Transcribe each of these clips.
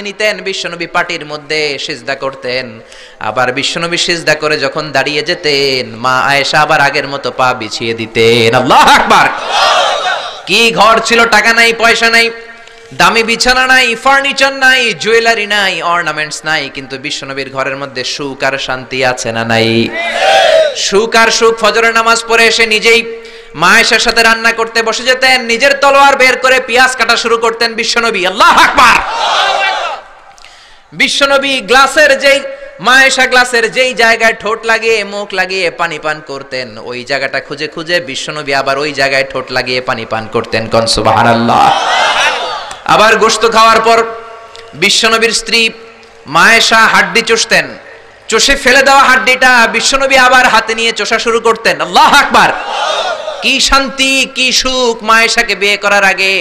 নিতেন, বিশ্বনবী পাটির মধ্যে সিজদা করতেন। আবার বিশ্বনবী সিজদা করে যখন দাঁড়িয়ে যেতেন, মা আয়েশা আবার আগের মতো পা বিছিয়ে দিতেন। আল্লাহু আকবার। কি ঘর ছিল, টাকা নাই, পয়সা নাই, দামি বিছানা নাই, ফার্নিচার নাই, জুয়েলারি নাই, অর্নামেন্টস নাই, কিন্তু বিশ্বনবীর ঘরের মধ্যে সুখ আর শান্তি আছে না নাই? সুখ আর সুখ। ফজরের নামাজ পড়ে এসে নিজেই মা আয়েশার সাথে রান্না করতে বসে যেতেন, নিজের তলোয়ার বের করে পেঁয়াজ কাটা শুরু করতেন বিশ্বনবী। আল্লাহু আকবার। বিশ্বনবী গ্লাসের যেই মা আয়েশা গ্লাসের যেই জায়গায় ঠোঁট লাগিয়ে মুখ লাগিয়ে পানি পান করতেন, ওই জায়গাটা খুঁজে খুঁজে বিশ্বনবী আবার ওই জায়গায় ঠোঁট লাগিয়ে পানি পান করতেন। কোন সুবহানাল্লাহ। আবার গোশত খাওয়ার পর বিশ্বনবীর স্ত্রী মা আয়েশা হাড্ডি চুষতেন, চষে ফেলে দেওয়া হাড্ডিটা বিশ্বনবী আবার হাতে নিয়ে চষা শুরু করতেন। আল্লাহু আকবার। কি শান্তি, কি সুখ। মা আয়েশাকে বিয়ে করার আগে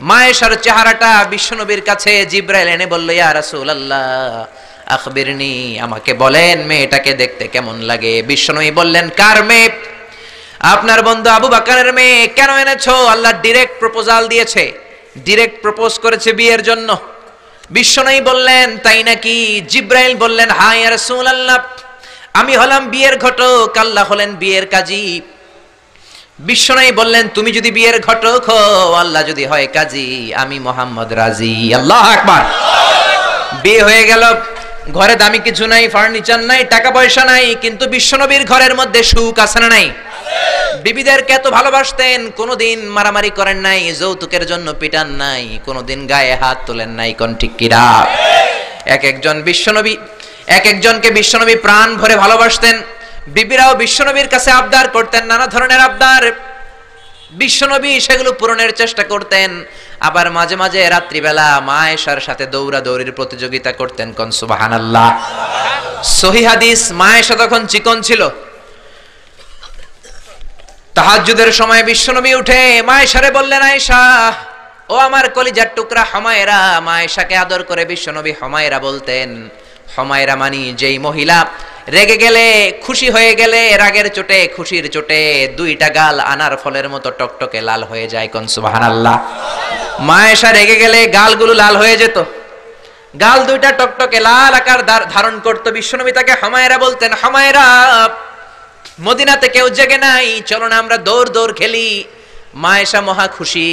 মা আয়েশার চেহারাটা বিশ্বনবীর কাছে জিবরাইল এনে বলল, ইয়া রাসূলুল্লাহ আখবিরনি, আমাকে বলেন মেয়েটাকে দেখতে কেমন লাগে। বিশ্বনবী বললেন, কার মেয়ে? আপনার বন্ধু আবু বকরের মেয়ে। কেন এনেছো? আল্লাহ ডাইরেক্ট প্রপোজাল দিয়েছে, ডাইরেক্ট প্রপোজ করেছে বিয়ের জন্য। বিশ্বনবী বললেন, তাই নাকি? জিবরাইল বললেন, হ্যাঁ ইয়া রাসূলুল্লাহ, আমি হলাম বিয়ের ঘটক, আল্লাহ হলেন বিয়ের কাজী। বিশ্বনবী বললেন, তুমি যদি বিয়ের ঘটক হও, আল্লাহ যদি হয় কাজী, আমি মুহাম্মদ রাজি। আল্লাহু আকবার। বিয়ে হয়ে গেল, ঘরে দামি কিছু নাই, ফার্নিচার নাই, টাকা পয়সা নাই, কিন্তু বিশ্বনবীর ঘরের মধ্যে সুখ আছে না নাই? বিবিদেরকে এত ভালোবাসতেন, কোনোদিন মারামারি করেন নাই, যৌতুকের জন্য পিটান নাই, কোনোদিন গায়ে হাত তোলেন নাই। কোন ঠিক কিরা? এক একজনকে বিশ্বনবী প্রাণ ভরে ভালোবাসতেন। বিবিরাও বিশ্বনবীর কাছে আবদার করতেন, নানা ধরনের আবদার। বিশ্বনবী সেগুলো পূরণের চেষ্টা করতেন। আবার মাঝে মাঝে রাত্রিবেলা মা আয়েশার সাথে দৌড়াদৌড়ির প্রতিযোগিতা করতেন। কোন সুবহানাল্লাহ। সহিহ হাদিস, মা আয়েশা তখন চিকন ছিল। তাহাজ্জুদের সময় বিশ্বনবী উঠে মা আয়েশারে বললেন, আয়েশা ও আমার কলিজার টুকরা হুমায়রা। মা আয়েশাকে আদর করে বিশ্বনবী হুমায়রা বলতেন। হুমায়রা মানি যেই মহিলা রেগে গেলে, খুশি হয়ে গেলে, রাগের চোটে, খুশির চোটে দুইটা গাল আনার ফলের মতো টকটকে লাল হয়ে যায়। কোন সুবহানাল্লাহ। মা আয়েশা রেগে গেলে গালগুলো লাল হয়ে যেত, গাল দুইটা টকটকে লাল আকার ধারণ করত। বিশ্বনবী তাকে হুমায়রা বলতেন, হুমায়রা মদিনাতে কেউ জেগে নাই, চলো না আমরা দৌড় দৌড় খেলি। মা আয়েশা মহা খুশি,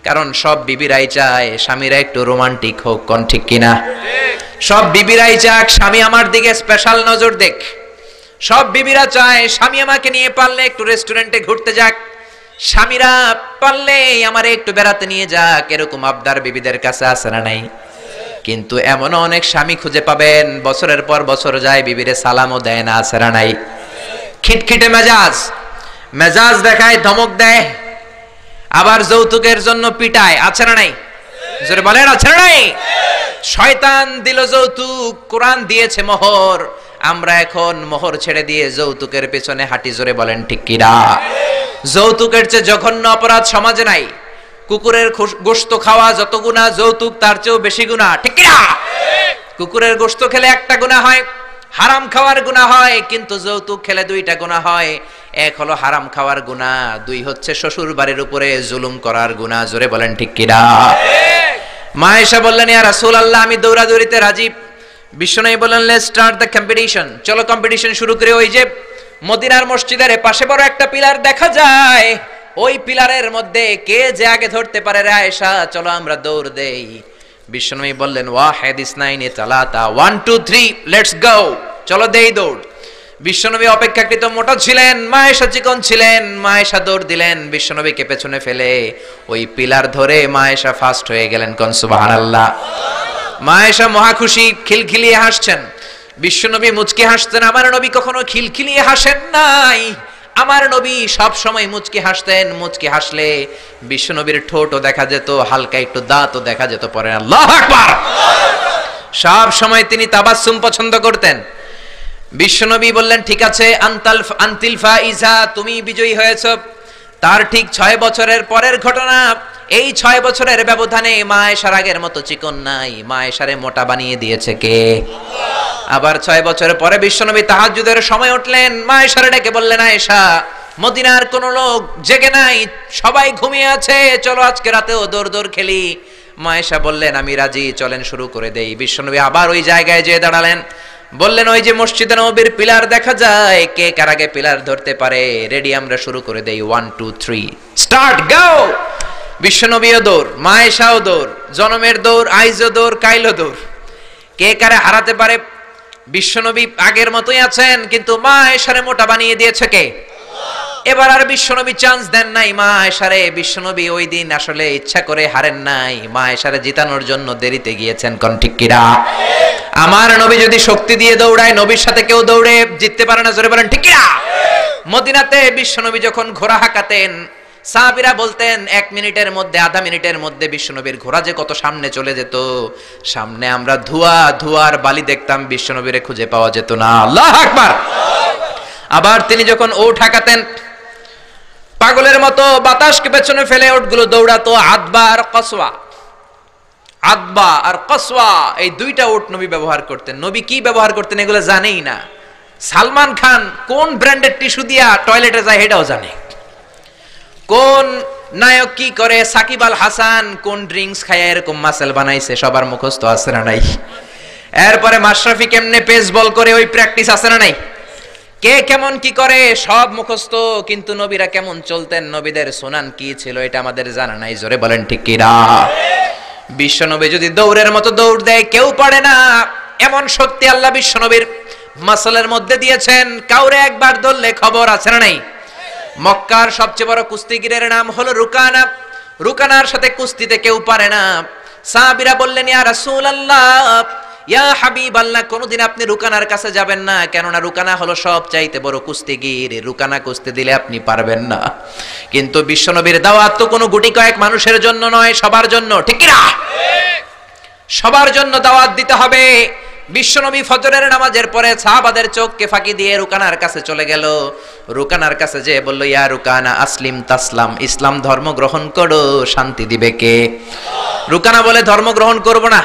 কারণ সব বিবিরাই চায় স্বামীরা একটু রোমান্টিক হোক। কোন ঠিক কিনা? সব বিবিরাই চাক স্বামী আমার দিকে স্পেশাল নজর দেখ। সব বিবিরা চায় স্বামী আমাকে নিয়ে পারলে একটু রেস্টুরেন্টে ঘুরতে যাক, স্বামীরা পারলে আমারে একটু বেড়াতে নিয়ে যাক। এরকম আবদার বিবিদের কাছে আছে না নাই? কিন্তু এমন অনেক স্বামী খুঁজে পাবেন, বছরের পর বছর যায়, বিবিরে সালামও দেয় না। আছে না নাই? খিটখিটে মেজাজ দেখায়, ধমক দেয়, আবার যৌতুকের জন্য পিটায়। আছে না নাই? জোরে বলেন, আছে না নাই? শয়তান দিল যৌতুক, কোরআন দিয়েছে মোহর। আমরা এখন মোহর ছেড়ে দিয়ে যৌতুকের পেছনে হাঁটি। জোরে বলেন ঠিক কিনা? যৌতুকের চেয়ে জঘন্য অপরাধ সমাজে নাই। কুকুরের গোশত খাওয়া যত গুনাহ, যৌতুক তার চেয়েও বেশি গুনাহ। ঠিক কিনা? কুকুরের গোশত খেলে একটা গুনাহ হয়, হারাম খাওয়ার গুনাহ হয়, কিন্তু যৌতুক খেলে দুইটা গুনাহ হয়। এক হলো হারাম খাওয়ার গুনাহ, দুই হচ্ছে শ্বশুর বাড়ির উপরে জুলুম করার গুনাহ। জোরে বলেন ঠিক কিনা? মা আয়েশা বললেন, ইয়া রাসূলুল্লাহ আমি দৌড়াদৌড়িতে রাজি। বিশ্বনবী বললেন, লেটস স্টার্ট দ্য কম্পিটিশন, চলো কম্পিটিশন শুরু করি। ওই যে মদিনার মসজিদের পাশে বড় একটা পিলার দেখা যায়, ওই পিলারের মধ্যে কে যে আগে ধরতে পারে রে আয়েশা, চলো আমরা দৌড় দেই। বিশ্বনবী বললেন, ওয়াহিদ ইসনাইনি তালাতা, 1 2 3 লেটস গো, চলো দেই দৌড়। বিশ্বনবী অপেক্ষাকৃত মোটা ছিলেন, মা আয়েশা চিকন ছিলেন। মা আয়েশা দৌড় দিলেন, বিশ্বনবীকে পেছনে ফেলে ওই পিলার ধরে মা আয়েশা ফার্স্ট হয়ে গেলেন। কোন সুবহানাল্লাহ। মা আয়েশা মহা খুশি, খিলখিলিয়ে হাসছেন। বিশ্বনবী মুচকি হাসতেন। আমার নবী কখনো খিলখিলিয়ে হাসেন নাই। আমার নবী সব সময় মুচকি হাসতেন। মুচকি হাসলে বিশ্বনবীর ঠোঁটও দেখা যেত, হালকা একটু দাঁতও দেখা যেত। পরে আল্লাহু আকবার। সব সময় তিনি তাবাসসুম পছন্দ করতেন। বিশ্বনবী বললেন, ঠিক আছে, আনতিল ফাইজা, তুমি বিজয়ী হয়েছো। তার ঠিক 6 বছরের পরের ঘটনা। এই 6 বছরের ব্যবধানে মা আয়েশার আগের মতো চিকন নাই, মা আয়েশারে মোটা বানিয়ে দিয়েছে কে? আবার 6 বছর পরে বিশ্বনবী তাহাজ্জুদের সময় উঠলেন, মা আয়েশারে ডেকে বললেন, আয়েশা মদিনার কোন লোক জেগে নাই, সবাই ঘুমিয়ে আছে, চলো আজকে রাতেও দৌড় দৌড় খেলি। মা আয়েশা বললেন আমি রাজি, চলেন শুরু করে দেই। বিশ্বনবী আবার ওই জায়গায় যেয়ে দাঁড়ালেন, বললেন ওই যে মসজিদে নববীর পিলার দেখা যায়, কে কার আগে পিলার ধরতে পারে? রেডি, আমরা শুরু করে দেই, 1 2 3 স্টার্ট, গো। বিশ্বনবীও দৌড়, মা আয়েশাও দৌড়, জনমের দৌড়, আইজও দৌড়, কাইলও দৌড়। কে কারে হারাতে পারে? বিশ্বনবী আগের মতোই আছেন, কিন্তু মা আয়েশারে মোটা বানিয়ে দিয়েছে কে? এবার আর বিশ্বনবী চান্স দেন নাই মা আয়েশারে। বিশ্বনবী ওই দিন আসলে ইচ্ছা করে হারেন নাই, মা আয়েশারে জিতানোর জন্য দেরিতে গিয়েছেন। কোন ঠিক কিনা? আমার নবী যদি শক্তি দিয়ে দৌড়ায়, নবীর সাথে কেউ দৌড়ে জিততে পারে না, জোরে বলেন ঠিক কিনা? মদিনাতে বিশ্বনবী যখন ঘোড়া হাঁকাতেন, সাহাবীরা বলতেন 1 মিনিটের মধ্যে, আধা মিনিটের মধ্যে বিশ্বনবীর ঘোড়া যে কত সামনে চলে যেত। সামনে আমরা ধোঁয়ার বালি দেখতাম, বিশ্বনবীরে খুঁজে পাওয়া যেত না। আল্লাহু আকবার। আবার তিনি যখন ওট হাঁকাতেন, পাগলের মতো বাতাসকে পেছনে ফেলে ওটগুলো দৌড়াতো। আদবা আর কসওয়া, এই দুইটা ওট নবী ব্যবহার করতেন। নবী কি ব্যবহার করতেন এগুলো জানেই না। সালমান খান কোন ব্র্যান্ডের টিস্যু দিয়া টয়লেটে যায় এটাও জানে। কোন নায়ক কি করে, সাকিব আল হাসান কোন ড্রিঙ্কস খায় এরকম মাসেল বানাইছে, সবার মুখস্থ আছে না নাই? এরপরে মাশরাফি কেমনে পেস বল করে, ওই প্র্যাকটিস আছে না নাই? কে কেমন কি করে সব মুখস্থ, কিন্তু নবীরা কেমন চলতেন, নবীদের সুনান কি ছিল এটা আমাদের জানা নাই। জোরে বলেন ঠিক কি না? বিশ্বনবী যদি দৌড়ের মতো দৌড় দেয় কেউ পারে না, এমন শক্তি আল্লাহ বিশ্বনবীর মাসলের মধ্যে দিয়েছেন। কাউরে একবার ধরলে খবর আছে না নাই? মক্কার সবচেয়ে বড় কুস্তিগিরের নাম হলো রুকানা। রুকানার সাথে কুস্তিতে কেউ পারে না। সাহাবীরা বললেন ইয়া রাসূলুল্লাহ, ইয়া হাবিবাল্লাহ, কোনদিন আপনি রুকানার কাছে যাবেন না, কেননা রুকানা হলো সবচাইতে বড় কুস্তিগির, রুকানা কুস্তি দিলে আপনি পারবেন না। কিন্তু বিশ্বনবীর দাওয়াত তো কোনো গুটি কয়েক মানুষের জন্য নয়, সবার জন্য, ঠিক কি না? সবার জন্য দাওয়াত দিতে হবে। বিশ্বনবী ফজরের নামাজের পরে সাহাবাদের চোখকে ফাঁকি দিয়ে রুকানার কাছে চলে গেল। রুকানার কাছে যে বলল ইয়া রুকানা আসলিম তাসলাম, ইসলাম ধর্ম গ্রহণ করো, শান্তি দিবে কে? রুকানা বলে ধর্ম গ্রহণ করব না,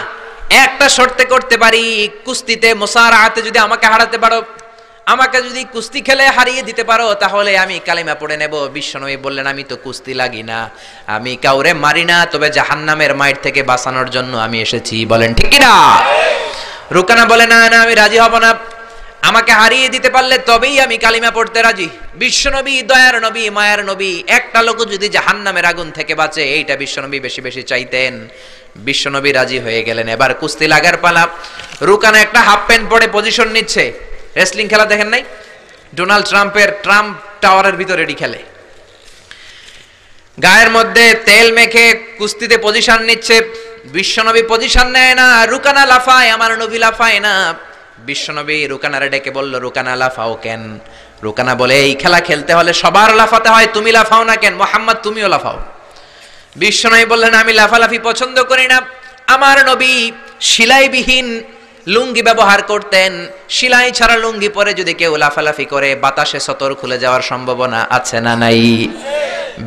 একটা শর্তে করতে পারি, কুস্তিতে মুসারাআতে যদি আমাকে হারাতে পারো, আমাকে যদি কুস্তি খেলে হারিয়ে দিতে পারো, তাহলে আমি কালিমা পড়ে নেব। বিশ্বনবী বললেন আমি তো কুস্তি লাগি না, আমি কাউরে মারি না, তবে জাহান্নামের মাইর থেকে বাঁচানোর জন্য আমি এসেছি। বলেন ঠিক কি না? রুকানা বলে না না, আমি রাজি হব না, আমাকে হারিয়ে দিতে পারলে তবেই আমি কালিমা পড়তে রাজি। বিশ্বনবী দয়ার নবী, মায়ার নবী, একটা লোক যদি জাহান্নামের আগুন থেকে বাঁচে এইটা বিশ্বনবী বেশি বেশি চাইতেন। বিশ্বনবী রাজি হয়ে গেলেন। এবার কুস্তি লাগার পালা। রুকানা একটা হাফ প্যান্ট পরে পজিশন নিচ্ছে। রেসলিং খেলা দেখেন নাই? ডোনাল্ড ট্রাম্পের ট্রাম্প টাওয়ারের ভিতরে এডি খেলে, গায়ের মধ্যে তেল মেখে কুস্তিতে পজিশন নিচ্ছে। বিশ্বনবী পজিশন নেয় না, রুকানা লাফায়, আমার নবী লাফায় না। বিশ্বনবী রুকানারে ডেকে বলল রুকানা লাফাও কেন? রুকানা বলে এই খেলা খেলতে হলে সবার লাফাতে হয়, তুমি লাফাও না কেন? মোহাম্মদ তুমিও লাফাও। বিশ্বনবী বললেন আমি লাফালাফি পছন্দ করি না। আমার নবী সেলাইবিহীন লুঙ্গি ব্যবহার করতেন। সেলাই ছাড়া লুঙ্গি পরে যদি কেউ লাফালাফি করে বাতাসে সতর খুলে যাওয়ার সম্ভাবনা আছে না নাই?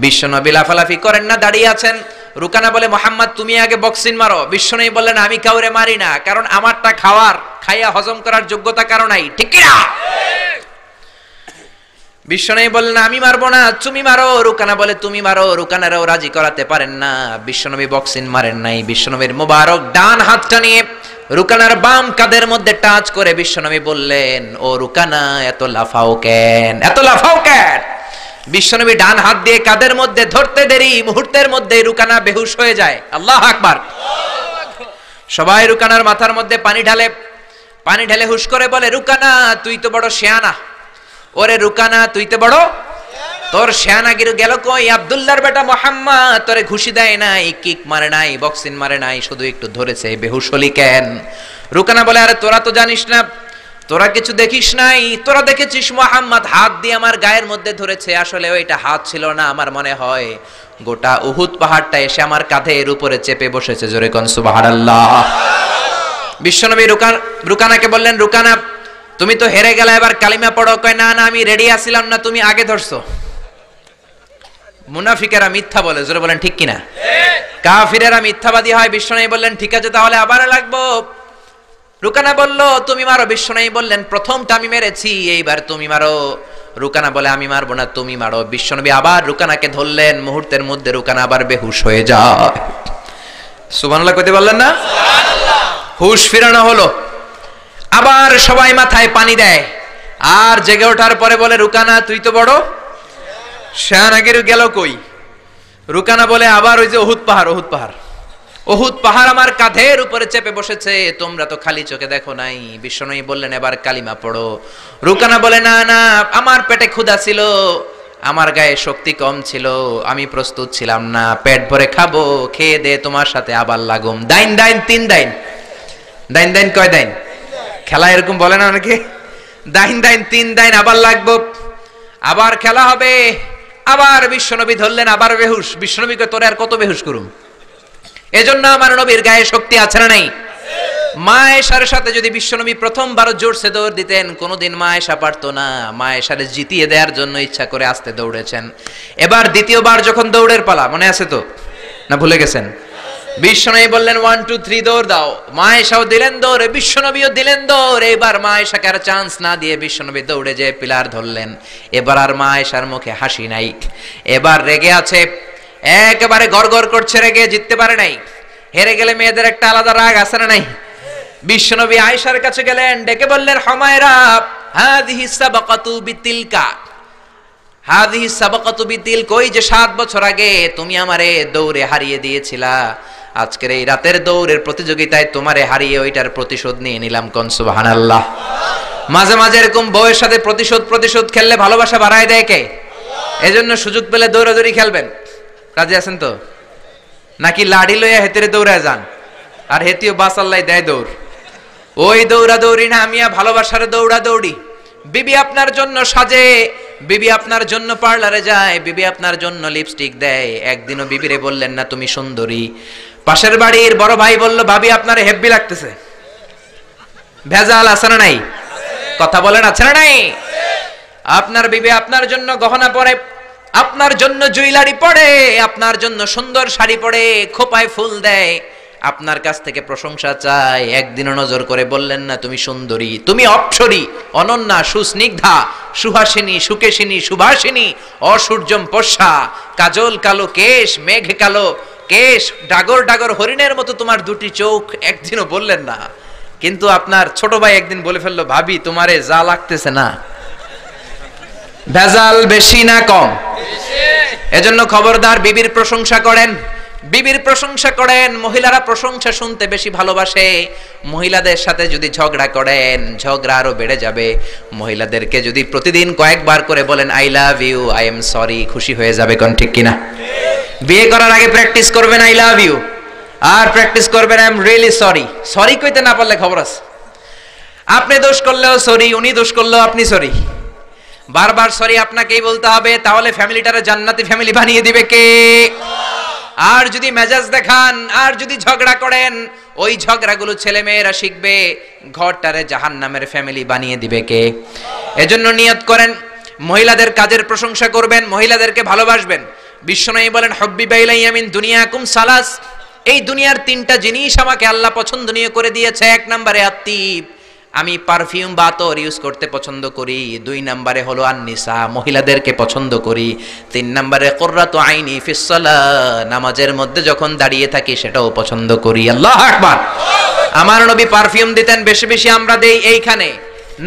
বিশ্বনবী লাফালাফি করেন না, দাঁড়িয়ে আছেন। রুকানা বলে মোহাম্মদ তুমি আগে বক্সিং মারো। বিশ্বনবী বললেন আমি কাউরে মারি না, কারণ আমারটা খাইয়া হজম করার যোগ্যতা কারো নাই, ঠিক কি না? বিশ্বনবী বললেন আমি মারবো না, তুমি মারো। রুকানা বলে তুমি মারো। রুকানারাও রাজি করাতে পারেন না। বিশ্বনবী বক্সিং মারেন নাই। বিশ্বনবীর মুবারক ডান হাতটা নিয়ে রুকানার বাম কাঁধের মধ্যে টাচ করে বিশ্বনবী বললেন ও রুকানা এত লাফাও কেন, এত লাফাও কেন? বিশ্বনবী ডান হাত দিয়ে কাঁধের মধ্যে ধরতে দেরি, মুহূর্তের মধ্যে রুকানা বেহুশ হয়ে যায়। আল্লাহু আকবার। সবাই রুকানার মাথার মধ্যে পানি ঢেলে হুশ করে বলে রুকানা তুই তো বড় শিয়ানা। ওরে রুকানা তুই তো বড়, তোর শিয়ানাগিরি গেল কই? আব্দুল্লাহর বেটা মুহাম্মদ তোরে ঘুষি দেয় নাই, কিক মারে নাই, বক্সিং মারে নাই, শুধু একটু ধরেছে, বেহুশ হলি কেন? রুকানা বলে আরে তোরা তো জানিস না, তোরা কিছু দেখিস নাই, তোরা দেখেছিস মুহাম্মদ হাত দিয়ে আমার গায়ের মধ্যে ধরেছে, আসলে ওইটা হাত ছিল না, আমার মনে হয় গোটা উহুদ পাহাড়টা এসে আমার কাঁধের উপরে চেপে বসেছে। জোরে কোন সুবহানাল্লাহ। বিশ্বনবী রুকানাকে বললেন রুকানা তুমি তো হেরে গেলে, এবার কালিমা পড়ো। কয় না না আমি রেডি আছিলাম না, তুমি আগে ধরছো। মুনাফিকেরা মিথ্যা বলে, জোরে বলেন ঠিক কিনা? কাফিরেরা মিথ্যাবাদী হয়। বিশ্বনবী বললেন ঠিক আছে তাহলে আবার লাগবো। রুকানা বলল তুমি মারো। বিশ্বনবী বললেন প্রথমটা আমি মেরেছি, এইবার তুমি মারো। রুকানা বলে আমি মারবো না, তুমি মারো। বিশ্বনবী আবার রুকানাকে ধরলেন, মুহূর্তের মধ্যে রুকানা আবার বেহুশ হয়ে যায়। সুবহানাল্লাহ কইতে পারলেন না? সুবহানাল্লাহ। হুশ ফিরানো হলো, আবার সবাই মাথায় পানি দেয়, আর জেগে ওঠার পরে বলে রুকানা তুই তো বড় শাহনাগির গেল কই? রুকানা বলে আবার ওই যে উহুদ পাহাড়, উহুদ পাহাড়, উহুদ পাহাড় আমার কাঁধের উপরে চেপে বসেছে, তোমরা তো খালি চোখে দেখো নাই। বিশ্বনবী বললেন এবার কালিমা পড়ো। রুকানা বলে না না, আমার পেটে ক্ষুধা ছিল, আমার গায়ে শক্তি কম ছিল, আমি প্রস্তুত ছিলাম না, পেট ভরে খাবো, খেয়ে দে তোমার সাথে আবার লাগুম। দাইন দাইন তিন দাইন, দাইন দাইন কয় দাইন? খেলা এরকম বলে না অনেকে, দাইন দাইন তিন দাইন, আবার লাগবো, আবার খেলা হবে। আবার বিশ্বনবী ধরলেন, আবার বেহুশ। বিশ্বনবীকে তোরে আর কত বেহুশ করুম? এজন্য আমার নবীর গায়ে শক্তি আছে না নাই? মা আয়েশার সাথে যদি বিশ্বনবী প্রথমবার জোরসে দৌড় দিতেন, কোনোদিন মা আয়েশা পারতো না। মা আয়েশারে জিতিয়ে দেওয়ার জন্য ইচ্ছা করে আস্তে দৌড়েছেন। এবার দ্বিতীয়বার যখন দৌড়ের পালা, মনে আছে তো না ভুলে গেছেন? বিশ্বনবী বললেন 1 2 3 দৌড় দাও। মা আয়েশাও দিলেন দৌড়, বিশ্বনবীও দিলেন দৌড়। এবার মা আয়েশাকে আর চান্স না দিয়ে বিশ্বনবী দৌড়ে যেয়ে পিলার ধরলেন। এবার আর মা আয়েশার মুখে হাসি নাই, এবার রেগে আছে, একেবারে গড়গড় করছে রেগে, জিততে পারে নাই। হেরে গেলে মেয়েদের একটা আলাদা রাগ আছে না নাই? বিশ্বনবী আয়েশার কাছে গেলেন, ডেকে বললেন হুমায়রা হাদিহি সাবাকাতু বিতিলকা, হাদিহি সাবাকাতু বিতিল, কই যে 7 বছর আগে তুমি আমারে দৌড়ে হারিয়ে দিয়েছিলা, আজকের এই রাতের দৌড়ের প্রতিযোগিতায় তোমারে হারিয়ে ওইটার প্রতিশোধ নিয়ে নিলাম। কোন সুবহানাল্লাহ। মাঝে মাঝে এরকম বউয়ের সাথে প্রতিশোধ খেললে ভালোবাসা বাড়ায় দেয় কে? এজন্য সুযোগ পেলে দৌড়াদৌড়ি খেলবেন। রাজি আছেন তো? নাকি লাড়ি লইয়া হেতেরে দৌড়ায় যান, আর হেতিও বাসাল্লাই দেয় দৌড়? ওই দৌড়া দৌড়ি না, আমিয়া ভালোবাসার দৌড়া দৌড়ি। বিবি আপনার জন্য সাজে, বিবি আপনার জন্য পার্লারে যায়, বিবি আপনার জন্য লিপস্টিক দেয়। একদিনও বিবিরে বললেন না তুমি সুন্দরী? পাশের বাড়ির বড় ভাই বলল ভাবি আপনার হেব্বি লাগতেছে। ভেজাল আছে না নাই? কথা বলেন আছে না নাই? আপনার বিবি আপনার জন্য গহনা পরে, আপনার জন্য জুয়েলারি পরে, আপনার জন্য সুন্দর শাড়ি পরে, খোপায় ফুল দেয়, আপনার কাছ থেকে প্রশংসা চায়। একদিনও নজর করে বললেন না তুমি সুন্দরী, তুমি অপ্সরী, অনন্যা, সুস্নিগ্ধা, সুহাসিনী, সুকেশিনী, সুভাষিনী, অসূর্যম পোষা, কাজল কালো কেশ, মেঘ কালো কেশ, ডাগর ডাগর হরিণের মতো তোমার দুটি চোখ, একদিনও বললেন না। কিন্তু আপনার ছোট ভাই একদিন বলে ফেললো ভাবি তোমারে যা লাগতেছে না। ভেজাল বেশি না কম? এজন্য খবরদার বিবির প্রশংসা করেন, বিবির প্রশংসা করেন। মহিলারা প্রশংসা শুনতে বেশি ভালোবাসে। মহিলাদের সাথে যদি ঝগড়া করেন, ঝগড়া আরো বেড়ে যাবে। মহিলাদেরকে যদি প্রতিদিন কয়েকবার করে বলেন I love you, I am sorry, খুশি হয়ে যাবে। কোন ঠিক কিনা? বিয়ে করার আগে প্র্যাকটিস করবেন আই লাভ ইউ, আর প্র্যাকটিস করবেন I am really sorry. Sorry কইতে না পারলে খবর আছে। আপনি দোষ করলেও সরি, উনি দোষ করলেও আপনি সরি। বারবার সরি আপনাকেই বলতে হবে, তাহলে ফ্যামিলিটারে জান্নাতি ফ্যামিলি বানিয়ে দিবে কে? আর যদি মেজাজ দেখান, আর যদি ঝগড়া করেন, ওই ঝগড়াগুলো ছেলে মেয়েরা শিখবে, ঘরটারে জাহান্নামের ফ্যামিলি বানিয়ে দিবে কে? এজন্য নিয়ত করেন মহিলাদের কাজের প্রশংসা করবেন, মহিলাদেরকে ভালোবাসবেন। বিশ্বনবী বলেন হুব্বিবা ইলাইয়া মিন দুনিয়াকুম সালাস, এই দুনিয়ার 3টা জিনিস আমাকে আল্লাহ পছন্দনীয় করে দিয়েছে। 1 নম্বরে আত্তিব, আমি পারফিউম বা আতর ইউজ করতে পছন্দ করি। 2 নম্বরে হলো আন-নিসা, মহিলাদেরকে পছন্দ করি। 3 নম্বরে কুররাতু আইনি ফিস সালাহ, নামাজের মধ্যে যখন দাঁড়িয়ে থাকি সেটাও পছন্দ করি। আল্লাহু আকবার। আমার নবী পারফিউম দিতেন বেশি বেশি, আমরা দেই এইখানে,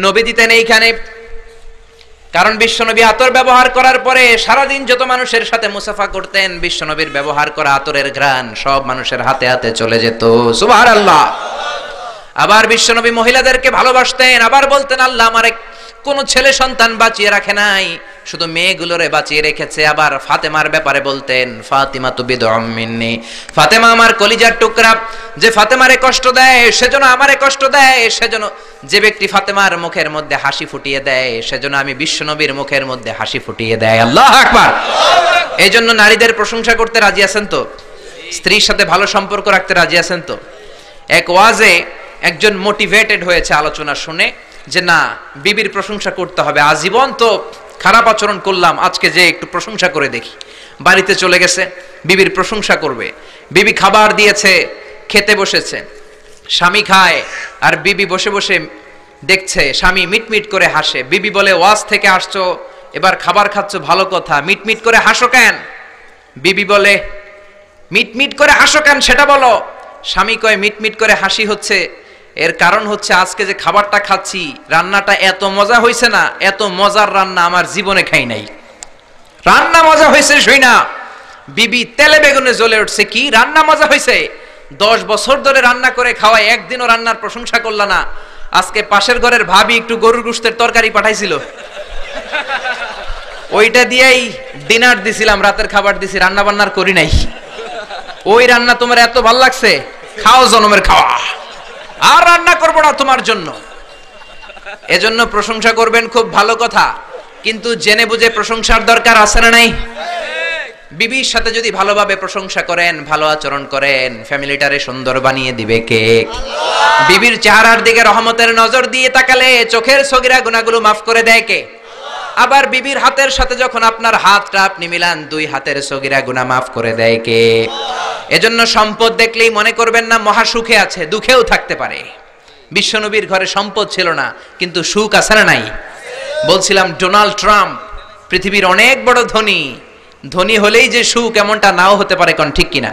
নবী দিতেন এইখানে। কারণ বিশ্বনবী আতর ব্যবহার করার পরে সারাদিন যত মানুষের সাথে মুসাফা করতেন, বিশ্বনবীর ব্যবহার করা আতরের ঘ্রাণ সব মানুষের হাতে হাতে চলে যেত। সুবহানাল্লাহ। আবার বিশ্বনবী মহিলাদেরকে ভালোবাসতেন, আবার বলতেন আল্লাহ আমার কোন ছেলে সন্তান বাঁচিয়ে রাখে নাই, শুধু মেয়েগুলোরে বাঁচিয়ে রেখেছে। আবার ফাতেমার ব্যাপারে বলতেন ফাতিমা তু বিদউম মিন্নি, ফাতেমা আমার কলিজার টুকরা, যে ফাতেমারে কষ্ট দেয় সেজন্য আমারে কষ্ট দেয়, সেজন্য যে ব্যক্তি ফাতেমার মুখের মধ্যে হাসি ফুটিয়ে দেয় সেজন্য আমি বিশ্বনবীর মুখের মধ্যে হাসি ফুটিয়ে দেয়। আল্লাহু আকবার। এই জন্য নারীদের প্রশংসা করতে রাজি আছেন তো? স্ত্রীর সাথে ভালো সম্পর্ক রাখতে রাজি আছেন তো? এক ওয়াজে একজন মোটিভেটেড হয়েছে আলোচনা শুনে যে না, বিবির প্রশংসা করতে হবে, আজীবন তো খারাপ আচরণ করলাম, আজকে যে একটু প্রশংসা করে দেখি। বাড়িতে চলে গেছে, বিবির প্রশংসা করবে। বিবি খাবার দিয়েছে, খেতে বসেছে, স্বামী খায় আর বিবি বসে বসে দেখছে, স্বামী মিটমিট করে হাসে। বিবি বলে ওয়াজ থেকে আসছো, এবার খাবার খাচ্ছ, ভালো কথা, মিটমিট করে হাসো কেন? বিবি বলে মিটমিট করে হাসো কেন সেটা বলো। স্বামী কয় মিটমিট করে হাসি হচ্ছে, এর কারণ হচ্ছে আজকে যে খাবারটা খাচ্ছি রান্নাটা এত মজা হয়েছে না, এত মজার রান্না আমার জীবনে খাই নাই। রান্না মজা হয়েছে শুই না বিবি তেলে বেগুনে জ্বলে উঠছে, কি রান্না মজা হয়েছে? 10 বছর ধরে রান্না করে খাওয়ায়, একদিনও রান্নার প্রশংসা করলা না। আজকে পাশের ঘরের ভাবি একটু গরুর গোশতের তরকারি পাঠাইছিল, ওইটা দিয়েই ডিনার দিছিলাম, রাতের খাবার দিছি, রান্না বান্নার করি নাই। ওই রান্না তোমার এত ভাল লাগছে, খাও জনমের খাওয়া, আর রান্না করবো না তোমার জন্য। এজন্য প্রশংসা করবেন খুব ভালো কথা, কিন্তু জেনে বুঝে প্রশংসার দরকার আছে না নাই? বিবির সাথে যদি ভালোভাবে প্রশংসা করেন, ভালো আচরণ করেন, ফ্যামিলিটারে সুন্দর বানিয়ে দিবে কে? বিবির চেহারার দিকে রহমতের নজর দিয়ে তাকালে চোখের সগীরা গুনাহগুলো মাফ করে দেয় কে? আবার বিবির হাতের সাথে যখন আপনার হাতটা আপনি মিলান, 2 হাতের সগীরা গুনাহ মাফ করে দেয় কে? এজন্য সম্পদ দেখলেই মনে করবেন না মহা সুখে আছে, দুঃখেও থাকতে পারে। বিশ্বনবীর ঘরে সম্পদ ছিল না, কিন্তু সুখ আছে না নাই? বলছিলাম ডোনাল্ড ট্রাম্প পৃথিবীর অনেক বড় ধনী, ধনী হলেই যে সুখ এমনটা নাও হতে পারে, কোন ঠিক কিনা?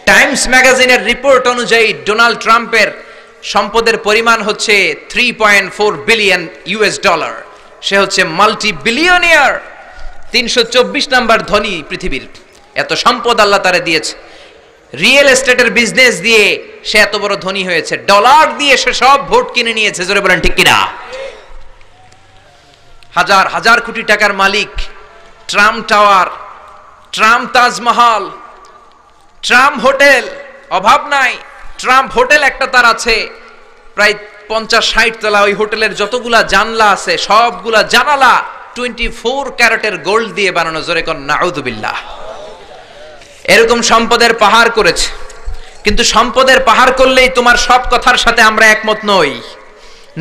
টাইমস ম্যাগাজিনের রিপোর্ট অনুযায়ী ডোনাল্ড ট্রাম্পের সম্পদের পরিমাণ হচ্ছে 3.4 বিলিয়ন ইউএস ডলার। সে হচ্ছে মাল্টি বিলিয়নিয়ার, 324 নাম্বার ধনী পৃথিবীর। এত সম্পদ আল্লাহ তারে দিয়েছে। রিয়েল এস্টেটের বিজনেস দিয়ে সে এত বড় ধনী হয়েছে, ডলার দিয়ে সে সব ভোট কিনে নিয়েছে, জোরে বলেন ঠিক কিনা? হাজার হাজার কোটি টাকার মালিক। Trump tower, Trump Taj Mahal, Trump hotel, অভাব নাই। ট্রাম্প হোটেল একটা তার আছে প্রায় 50-60 তলা। ওই হোটেলের যতগুলা জানলা আছে সবগুলা জানালা 24 ক্যারেটের গোল্ড দিয়ে বানানো, জোরে কোন নাউযুবিল্লাহ। এরকম সম্পদের পাহাড় করেছে। কিন্তু সম্পদের পাহাড় করলেই তোমার সব কথার সাথে আমরা একমত নই।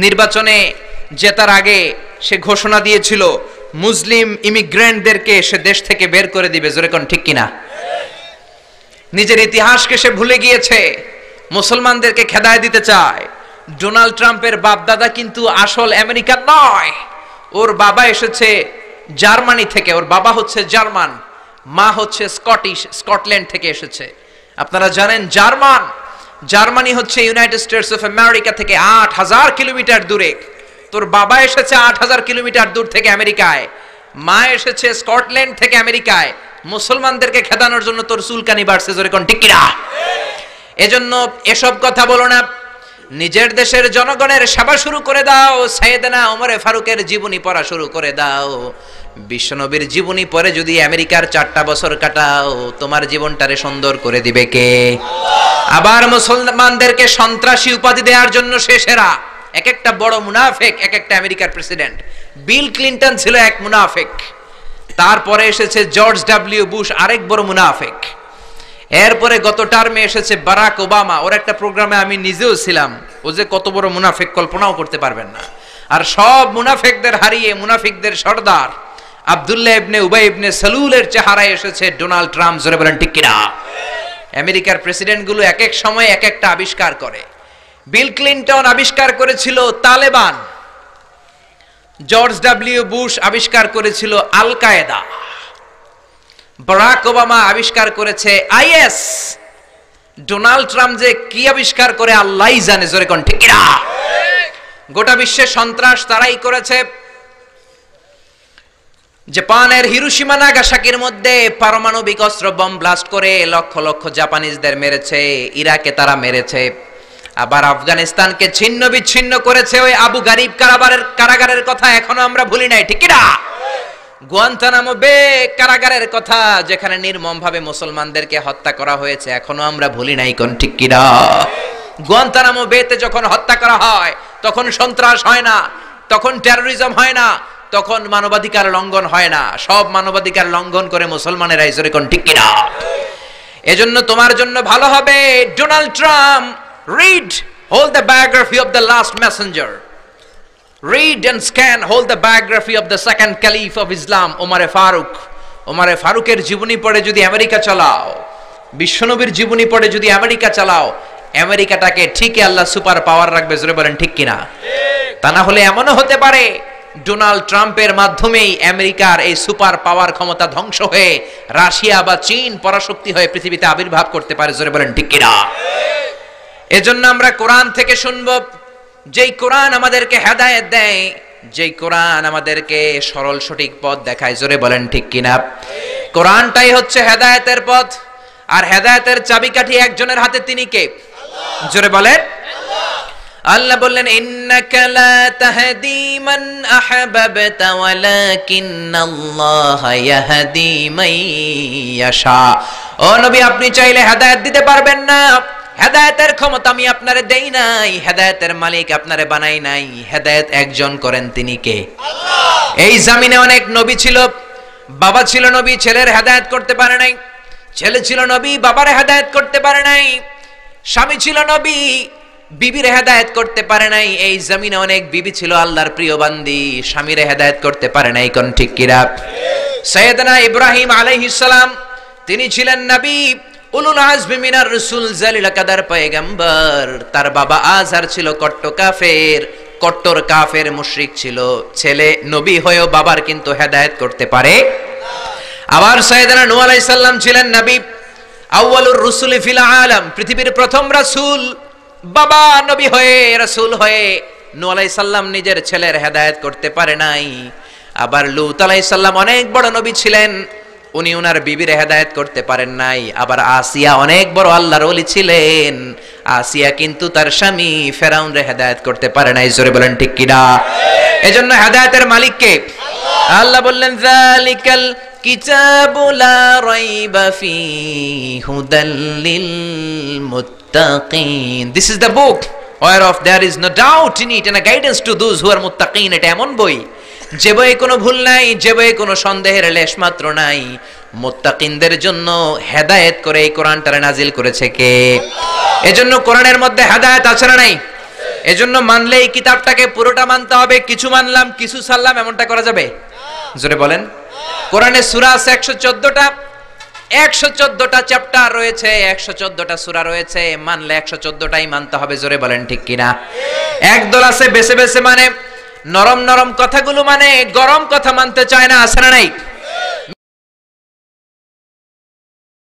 নির্বাচনে জেতার আগে সে ঘোষণা দিয়েছিল মুসলিম ইমিগ্রেন্টদেরকে সে দেশ থেকে বের করে দিবে, জোরে কোন ঠিক কিনা? নিজের ইতিহাসকে সে ভুলে গিয়েছে, মুসলমানদেরকে খেদায় দিতে চায়। ডোনাল্ড ট্রাম্পের বাপ দাদা কিন্তু আসল আমেরিকান নয়, ওর বাবা এসেছে জার্মানি থেকে, ওর বাবা হচ্ছে জার্মান, মা হচ্ছে স্কটিশ, স্কটল্যান্ড থেকে এসেছে। আপনারা জানেন জার্মানি হচ্ছে ইউনাইটেড স্টেটস অফ আমেরিকা থেকে 8000 কিলোমিটার দূরে। তোর বাবা এসেছে 8000 কিলোমিটার দূর থেকে আমেরিকায়, মা এসেছে স্কটল্যান্ড থেকে আমেরিকায়। মুসলমানদেরকে খেদানোর জন্য তোর চুলকানি বাড়ছে, জোরে কোন ঠিক কিনা? এজন্য এসব কথা বলো না, নিজের দেশের জনগণের সেবা শুরু করে দাও। সাইয়েদনা ওমরে ফারুকের জীবনী পড়া শুরু করে দাও। বিশ্বনবীর জীবনী পড়ে যদি আমেরিকার 4টা বছর কাটাও, তোমার জীবনটারে সুন্দর করে দিবে কে? আবার মুসলমানদেরকে সন্ত্রাসী উপাধি দেওয়ার জন্য সে সেরা। এক একটা বড় মুনাফিক, এক একটা আমেরিকার প্রেসিডেন্ট। বিল ক্লিনটন ছিল এক মুনাফিক, তারপরে এসেছে জর্জ ডব্লিউ বুশ, আরেক বড় মুনাফিক। এরপরে গত টার্মে এসেছে বারাক ওবামা। ওর একটা প্রোগ্রামে আমি নিজেও ছিলাম, ও যে কত বড় মুনাফিক কল্পনাও করতে পারবেন না। আর সব মুনাফিকদের হারিয়ে মুনাফিকদের সর্দার আব্দুল্লাহ ইবনে উবাই ইবনে সালুলের চেহারায় এসেছে ডোনাল্ড ট্রাম্প, জোরে বলেন ঠিক কিনা? আমেরিকার প্রেসিডেন্ট গুলো এক এক সময় এক একটা আবিষ্কার করে। বিল ক্লিনটন আবিষ্কার করেছিল তালেবান, জর্জ ডব্লিউ বুশ আবিষ্কার করেছিল আল কায়েদা, বারাক ওবামা আবিষ্কার করেছে আইএস, ডোনাল্ড ট্রাম্প যে কি আবিষ্কার করে আল্লাহই জানে, জোরে কোন ঠিক কিনা? গোটা বিশ্বে সন্ত্রাস তারাই করেছে। জাপানের হিরোশিমা নাগাসাকির মধ্যে পারমাণবিক অস্ত্র বম ব্লাস্ট করে লক্ষ লক্ষ জাপানিজদের মেরেছে, ইরাকে তারা মেরেছে। আবার আফগানিস্তানকে ছিন্ন বিচ্ছিন্ন করেছে। ওই আবু গারিব কারাগারের কথা এখনো আমরা ভুলি নাই, ঠিক কিনা? গুয়ান্তানামো বে কারাগারের কথা, যেখানে নির্মমভাবে মুসলমানদেরকে হত্যা করা হয়েছে, এখনো আমরা ভুলি নাই, কোন ঠিক কিনা? গুয়ান্তানামো বেতে যখন হত্যা করা হয় তখন সন্ত্রাস হয় না, তখন টেরোরিজম হয় না, তখন মানবাধিকার লঙ্ঘন হয় না। সব মানবাধিকার লঙ্ঘন করে মুসলমানেরা, জোরে কোন ঠিক কিনা? এজন্য তোমার জন্য ভালো হবে Donald Trump read, hold the biography of the last messenger. Read and scan, hold the biography of the second caliph of Islam, Omar Faruk. Omar Farukher জীবনী পড়ে যদি আমেরিকা চালাও, বিশ্বনবীর জীবনী পড়ে যদি আমেরিকা চালাও, আমেরিকাটাকে ঠিকই আল্লাহ সুপার পাওয়ার রাখবে, জোরে বলেন ঠিক কিনা? তা না হলে এমনও হতে পারে ডোনাল্ড ট্রাম্পের মাধ্যমেই আমেরিকার এই সুপার পাওয়ার ক্ষমতা ধ্বংস হয়ে রাশিয়া বা চীন পরাশক্তি হয়ে পৃথিবীতে আবির্ভাব করতে পারে, জোরে বলেন ঠিক কিনা? এজন্য আমরা কোরআন থেকে শুনব, যেই কোরআন আমাদেরকে হেদায়েত দেয়, যেই কোরআন আমাদেরকে সরল সঠিক পথ দেখায়, জোরে বলেন ঠিক কিনা? কোরআনটাই হচ্ছে হেদায়েতের পথ, আর হেদায়েতের চাবিকাঠি একজনের হাতে, তিনি কে? জোরে বলেন। আল্লাহ বললেন, ইন্নাকা লা তাহদি মান আহবাবতা ওয়ালাকিন্নাল্লাহা ইয়াহদি মান ইয়াশা। ও নবী, আপনি চাইলে হেদায়েত দিতে পারবেন না, হেদায়েতের ক্ষমতা আমি আপনারে দেই নাই, হেদায়েতের মালিক আপনারে বানাই নাই। হেদায়েত একজন করেন, তিনি কে? আল্লাহ। এই জমিনে অনেক নবী ছিল, বাবা ছিল নবী, ছেলের হেদায়েত করতে পারে নাই। ছেলে ছিল নবী, বাবার হেদায়েত করতে পারে নাই। স্বামী ছিল নবী, বিবির হেদায়েত করতে পারে নাই। এই জমিনে অনেক বিবি ছিল আল্লাহর প্রিয় বান্দি, স্বামীর হেদায়েত করতে পারে নাই। কোন ঠিক কিনা? সাইয়েদনা ইব্রাহিম আলাইহিস সালাম, তিনি ছিলেন নবী, উলুল আজমি মিনার রাসূল, জালিল কাদার পয়গম্বর। তার বাবা আজহার ছিল কট্টর কাফের মুশরিক ছিল। ছেলে নবী হয়েও বাবার কিন্তু হেদায়েত করতে পারে। আবার সাইয়েদনা নূহ আলাইহিস সালাম ছিলেন নবী, আউয়ালুর রাসূলি ফিল আলাম, পৃথিবীর প্রথম রাসূল। বাবা নবী হয়ে, রাসূল হয়ে নূহ আলাইহিস সালাম নিজের ছেলের হেদায়েত করতে পারে নাই। আবার লূত আলাইহিস সালাম অনেক বড় নবী ছিলেন, উনি ওনার বিবির হেদায়েত করতে পারেন নাই। আবার আসিয়া অনেক বড় আল্লাহর ওলি ছিলেন, আসিয়া কিন্তু তার স্বামী ফেরাউনের হেদায়েত করতে পারে নাই। জোরে বলেন ঠিক কিনা? এজন্য হেদায়েতের মালিক কে? আল্লাহ বললেন, যালিকাল কিতাবু লা রাইবা ফীহি হুদাল লিল মুত্তাকিন। This is the book whereof there is no doubt in it and a guidance to those who are muttaqin। এটা এমন বই, যে বইয়ে কোনো ভুল নাই, যে বইয়ে কোনো সন্দেহের লেশ মাত্র নাই। মুত্তাকিনদের জন্য হেদায়েত করে এই কোরআনটারে নাজিল করেছে কে? আল্লাহ। এজন্য কোরআনের মধ্যে হেদায়েত আছে না নাই? এজন্য মানলে এই কিতাবটাকে পুরোটা মানতে হবে, কিছু মানলাম কিছু ছাড়লাম এমনটা করা যাবে? জোরে বলেন। কোরআনে সূরা আছে 114টা, 114টা চ্যাপ্টার রয়েছে, 114টা সূরা রয়েছে। মানলে 114টাই মানতে হবে। জোরে বলেন ঠিক কিনা? একদল আছে বেছে বেছে মানে, নরম নরম কথাগুলো মানে, গরম কথা মানতে চায় না, আছে না নাই?